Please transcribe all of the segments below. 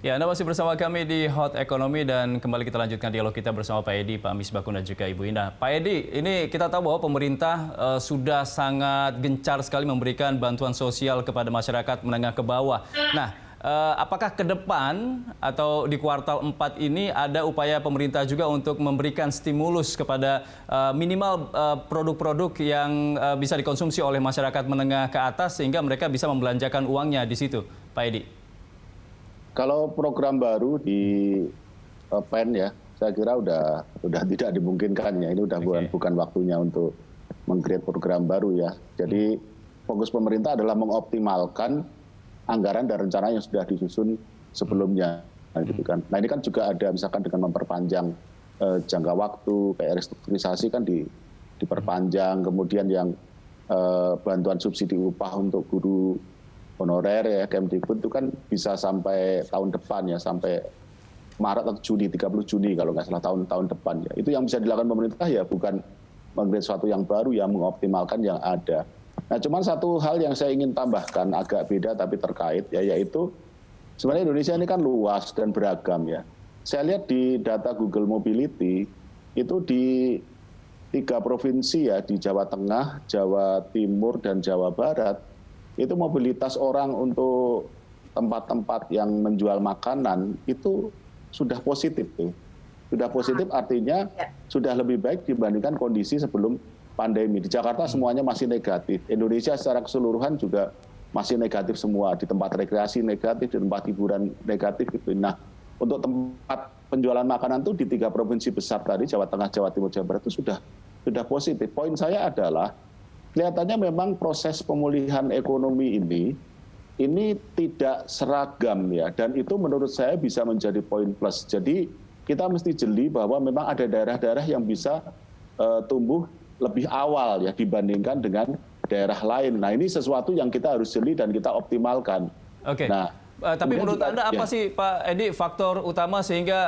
Ya, Anda masih bersama kami di Hot Economy dan kembali kita lanjutkan dialog kita bersama Pak Edi, Pak Misbakun dan juga Ibu Indah. Pak Edi, ini kita tahu bahwa pemerintah sudah sangat gencar sekali memberikan bantuan sosial kepada masyarakat menengah ke bawah. Nah, apakah ke depan atau di kuartal 4 ini ada upaya pemerintah juga untuk memberikan stimulus kepada minimal produk-produk yang bisa dikonsumsi oleh masyarakat menengah ke atas sehingga mereka bisa membelanjakan uangnya di situ, Pak Edi? Kalau program baru di PEN ya, saya kira udah tidak dimungkinkan ya. Ini udah bukan waktunya untuk meng-create program baru ya. Jadi fokus pemerintah adalah mengoptimalkan anggaran dan rencana yang sudah disusun sebelumnya, gitu kan. Nah ini kan juga ada misalkan dengan memperpanjang jangka waktu, kayak restrukturisasi kan diperpanjang, kemudian yang bantuan subsidi upah untuk guru honorer ya, Kemdikbud itu kan bisa sampai tahun depan ya, sampai Maret atau Juni, 30 Juni kalau nggak salah tahun depan ya. Itu yang bisa dilakukan pemerintah ya, bukan meng-create sesuatu yang baru ya, mengoptimalkan yang ada. Nah cuman satu hal yang saya ingin tambahkan agak beda tapi terkait ya, yaitu sebenarnya Indonesia ini kan luas dan beragam ya. Saya lihat di data Google Mobility itu di 3 provinsi ya, di Jawa Tengah, Jawa Timur, dan Jawa Barat, itu mobilitas orang untuk tempat-tempat yang menjual makanan itu sudah positif tuh. Sudah positif artinya sudah lebih baik dibandingkan kondisi sebelum pandemi. Di Jakarta semuanya masih negatif. Indonesia secara keseluruhan juga masih negatif semua. Di tempat rekreasi negatif, di tempat hiburan negatif gitu. Nah, untuk tempat penjualan makanan tuh di 3 provinsi besar tadi, Jawa Tengah, Jawa Timur, Jawa Barat itu sudah positif. Poin saya adalah kelihatannya memang proses pemulihan ekonomi ini tidak seragam ya, dan itu menurut saya bisa menjadi poin plus. Jadi kita mesti jeli bahwa memang ada daerah-daerah yang bisa tumbuh lebih awal ya dibandingkan dengan daerah lain. Nah ini sesuatu yang kita harus jeli dan kita optimalkan. Oke. Nah, tapi menurut Anda apa sih Pak Edi faktor utama sehingga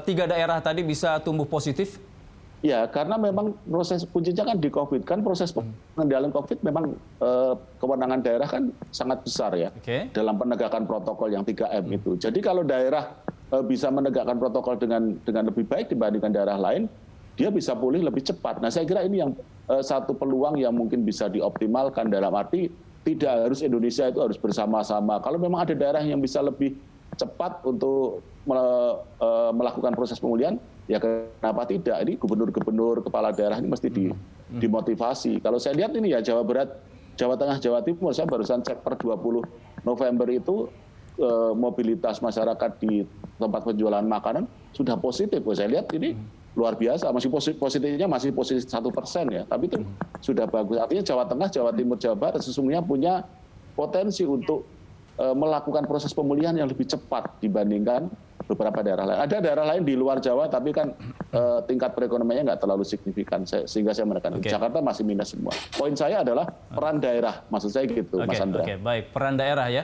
3 daerah tadi bisa tumbuh positif? Ya, karena memang proses kuncinya kan di COVID, kan proses pengendalian COVID memang kewenangan daerah kan sangat besar ya, dalam penegakan protokol yang 3M itu. Jadi kalau daerah bisa menegakkan protokol dengan lebih baik dibandingkan daerah lain, dia bisa pulih lebih cepat. Nah saya kira ini yang satu peluang yang mungkin bisa dioptimalkan, dalam arti tidak harus Indonesia itu harus bersama-sama. Kalau memang ada daerah yang bisa lebih cepat untuk melakukan proses pemulihan, ya kenapa tidak? Ini gubernur-gubernur, kepala daerah ini mesti dimotivasi. Kalau saya lihat ini ya Jawa Barat, Jawa Tengah, Jawa Timur, saya barusan cek per 20 November itu mobilitas masyarakat di tempat penjualan makanan sudah positif. Saya lihat ini luar biasa, masih positifnya masih posisi 1% ya, tapi itu sudah bagus. Artinya Jawa Tengah, Jawa Timur, Jawa Barat sesungguhnya punya potensi untuk melakukan proses pemulihan yang lebih cepat dibandingkan beberapa daerah lain. Ada daerah lain di luar Jawa, tapi kan tingkat perekonomiannya nggak terlalu signifikan, sehingga saya menekan. Jakarta masih minus semua. Poin saya adalah peran daerah, maksud saya gitu, Mas Andra. Oke, baik, peran daerah ya.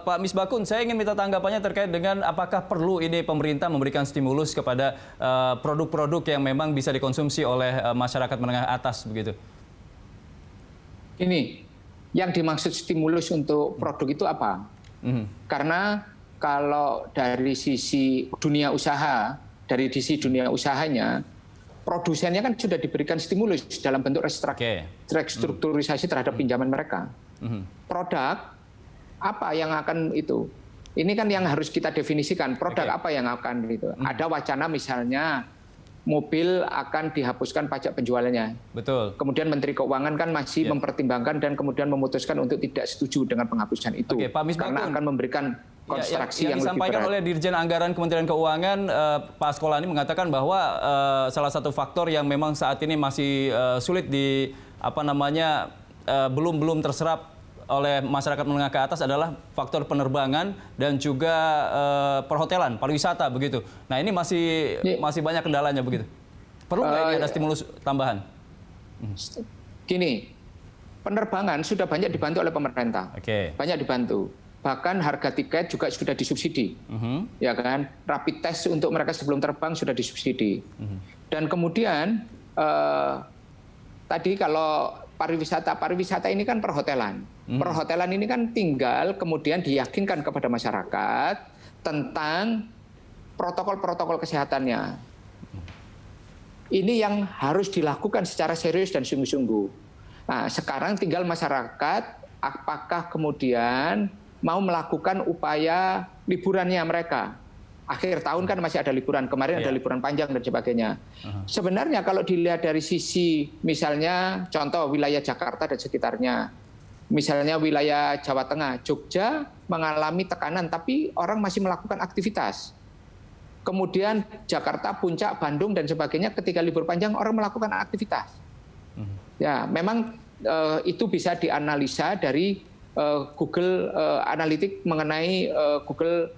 Pak Misbakun, saya ingin minta tanggapannya terkait dengan apakah perlu ini pemerintah memberikan stimulus kepada produk-produk yang memang bisa dikonsumsi oleh masyarakat menengah atas begitu? Ini yang dimaksud stimulus untuk produk itu apa? Karena kalau dari sisi dunia usaha, dari sisi dunia usahanya, produsennya kan sudah diberikan stimulus dalam bentuk restrukturisasi terhadap pinjaman mereka. Produk apa yang akan itu? Ini kan yang harus kita definisikan. Produk apa yang akan itu? Ada wacana misalnya mobil akan dihapuskan pajak penjualannya. Betul. Kemudian Menteri Keuangan kan masih mempertimbangkan dan kemudian memutuskan untuk tidak setuju dengan penghapusan itu. Pak Misbakun, karena akan memberikan konstruksi yang lebih berat. Disampaikan oleh Dirjen Anggaran Kementerian Keuangan, Pak Askolani mengatakan bahwa salah satu faktor yang memang saat ini masih sulit belum terserap oleh masyarakat menengah ke atas adalah faktor penerbangan dan juga perhotelan, pariwisata begitu. Nah ini masih banyak kendalanya begitu. Perlu nggak ini ada stimulus tambahan? Gini, penerbangan sudah banyak dibantu oleh pemerintah, banyak dibantu. Bahkan harga tiket juga sudah disubsidi, ya kan? Rapid test untuk mereka sebelum terbang sudah disubsidi. Dan kemudian tadi kalau pariwisata ini kan perhotelan. Perhotelan ini kan tinggal kemudian diyakinkan kepada masyarakat tentang protokol-protokol kesehatannya. Ini yang harus dilakukan secara serius dan sungguh-sungguh. Nah, sekarang tinggal masyarakat apakah kemudian mau melakukan upaya liburannya mereka. Akhir tahun kan masih ada liburan, kemarin ada liburan panjang dan sebagainya. Sebenarnya kalau dilihat dari sisi misalnya contoh wilayah Jakarta dan sekitarnya, misalnya wilayah Jawa Tengah, Jogja mengalami tekanan tapi orang masih melakukan aktivitas. Kemudian Jakarta, Puncak, Bandung dan sebagainya ketika libur panjang orang melakukan aktivitas. Ya, memang itu bisa dianalisa dari Google Analytics mengenai Google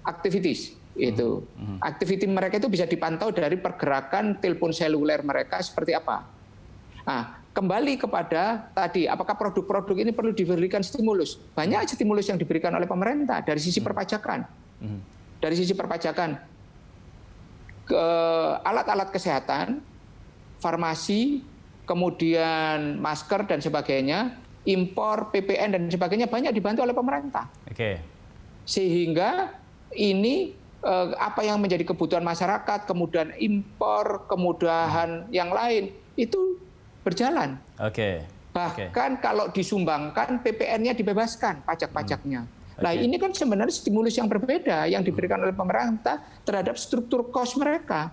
Activities. Itu aktiviti mereka itu bisa dipantau dari pergerakan telepon seluler mereka seperti apa. Nah, kembali kepada tadi, apakah produk-produk ini perlu diberikan stimulus? Banyak stimulus yang diberikan oleh pemerintah dari sisi perpajakan. Dari sisi perpajakan, alat-alat kesehatan, farmasi, kemudian masker dan sebagainya, impor, PPN dan sebagainya banyak dibantu oleh pemerintah. Sehingga ini apa yang menjadi kebutuhan masyarakat, kemudian impor, kemudahan yang lain itu berjalan. Bahkan kalau disumbangkan PPN-nya dibebaskan pajak-pajaknya. Nah ini kan sebenarnya stimulus yang berbeda yang diberikan oleh pemerintah terhadap struktur cost mereka.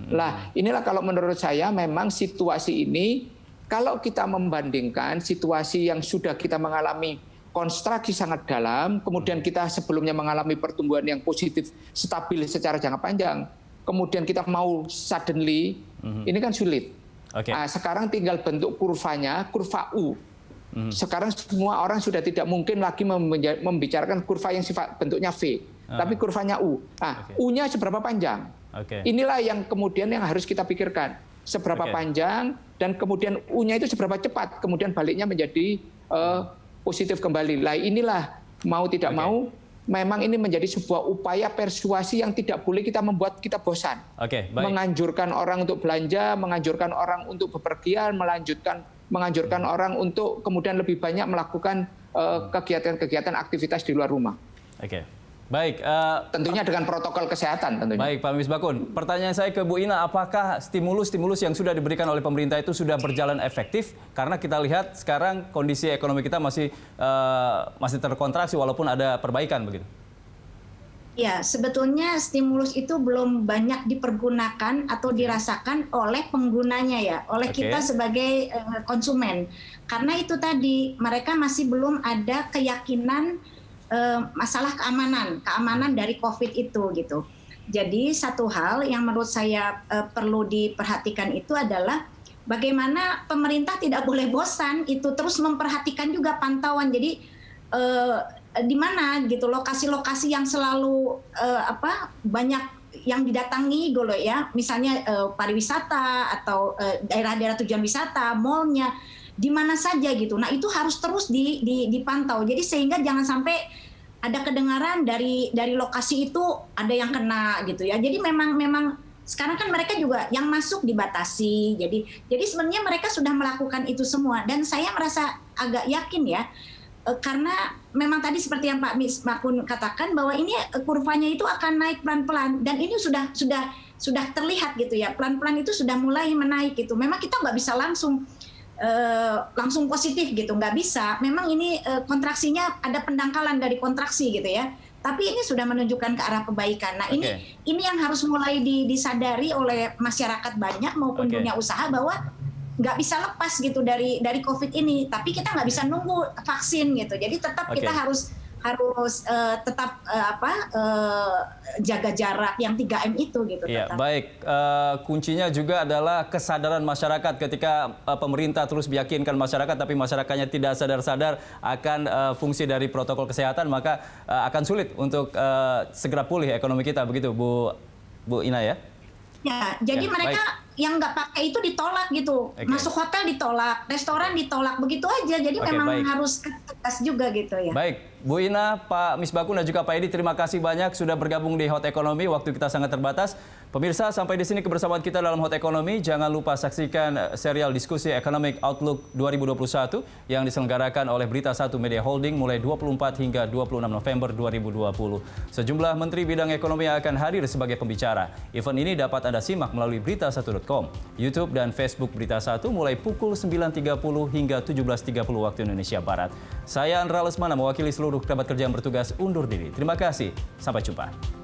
Nah inilah kalau menurut saya memang situasi ini kalau kita membandingkan situasi yang sudah kita mengalami konstruksi sangat dalam, kemudian kita sebelumnya mengalami pertumbuhan yang positif, stabil secara jangka panjang, kemudian kita mau suddenly, ini kan sulit. Nah, sekarang tinggal bentuk kurvanya, kurva U. Sekarang semua orang sudah tidak mungkin lagi membicarakan kurva yang sifat bentuknya V, tapi kurvanya U. Nah, U-nya seberapa panjang? Inilah yang kemudian yang harus kita pikirkan. Seberapa panjang, dan kemudian U-nya itu seberapa cepat, kemudian baliknya menjadi positif kembali. Lah inilah mau tidak mau memang ini menjadi sebuah upaya persuasi yang tidak boleh kita membuat kita bosan. Menganjurkan orang untuk belanja, menganjurkan orang untuk bepergian, menganjurkan orang untuk kemudian lebih banyak melakukan kegiatan-kegiatan aktivitas di luar rumah. Baik, tentunya dengan protokol kesehatan tentunya. Baik, Pak Misbakun. Pertanyaan saya ke Bu Ina, apakah stimulus-stimulus yang sudah diberikan oleh pemerintah itu sudah berjalan efektif? Karena kita lihat sekarang kondisi ekonomi kita masih terkontraksi walaupun ada perbaikan begitu. Ya, sebetulnya stimulus itu belum banyak dipergunakan atau dirasakan oleh penggunanya ya, oleh kita sebagai konsumen. Karena itu tadi mereka masih belum ada keyakinan masalah keamanan dari COVID itu gitu. Jadi satu hal yang menurut saya perlu diperhatikan itu adalah bagaimana pemerintah tidak boleh bosan itu terus memperhatikan juga pantauan. Jadi di mana gitu lokasi-lokasi yang selalu banyak yang didatangi gitu ya, misalnya pariwisata atau daerah-daerah tujuan wisata, mallnya di mana saja gitu. Nah itu harus terus dipantau. Jadi sehingga jangan sampai ada kedengaran dari lokasi itu ada yang kena gitu ya. Jadi memang sekarang kan mereka juga yang masuk dibatasi. Jadi sebenarnya mereka sudah melakukan itu semua dan saya merasa agak yakin ya. Karena memang tadi seperti yang Pak Misbakun katakan bahwa ini kurvanya itu akan naik pelan-pelan dan ini sudah terlihat gitu ya, pelan-pelan itu sudah mulai menaik gitu. Memang kita nggak bisa langsung positif gitu, nggak bisa. Memang ini kontraksinya ada pendangkalan dari kontraksi gitu ya. Tapi ini sudah menunjukkan ke arah kebaikan. Nah ini yang harus mulai disadari oleh masyarakat banyak maupun dunia usaha bahwa nggak bisa lepas gitu dari COVID ini, tapi kita nggak bisa nunggu vaksin gitu. Jadi tetap kita harus tetap jaga jarak yang 3M itu gitu. Ya, baik. Kuncinya juga adalah kesadaran masyarakat. Ketika pemerintah terus meyakinkan masyarakat, tapi masyarakatnya tidak sadar-sadar akan fungsi dari protokol kesehatan, maka akan sulit untuk segera pulih ekonomi kita, begitu Bu Ina ya? Ya, jadi mereka yang nggak pakai itu ditolak gitu. Masuk hotel ditolak, restoran ditolak, begitu aja. Jadi memang harus tegas juga gitu ya. Baik, Bu Ina, Pak Misbakun dan juga Pak Edi, terima kasih banyak sudah bergabung di Hot Economy. Waktu kita sangat terbatas. Pemirsa, sampai di sini kebersamaan kita dalam Hot Economy. Jangan lupa saksikan serial diskusi Economic Outlook 2021 yang diselenggarakan oleh Berita 1 Media Holding mulai 24 hingga 26 November 2020. Sejumlah menteri bidang ekonomi akan hadir sebagai pembicara. Event ini dapat Anda simak melalui berita1.com, YouTube dan Facebook Berita 1 mulai pukul 9.30 hingga 17.30 waktu Indonesia Barat. Saya Andra Lesmana mewakili seluruh kerabat kerja yang bertugas undur diri. Terima kasih, sampai jumpa.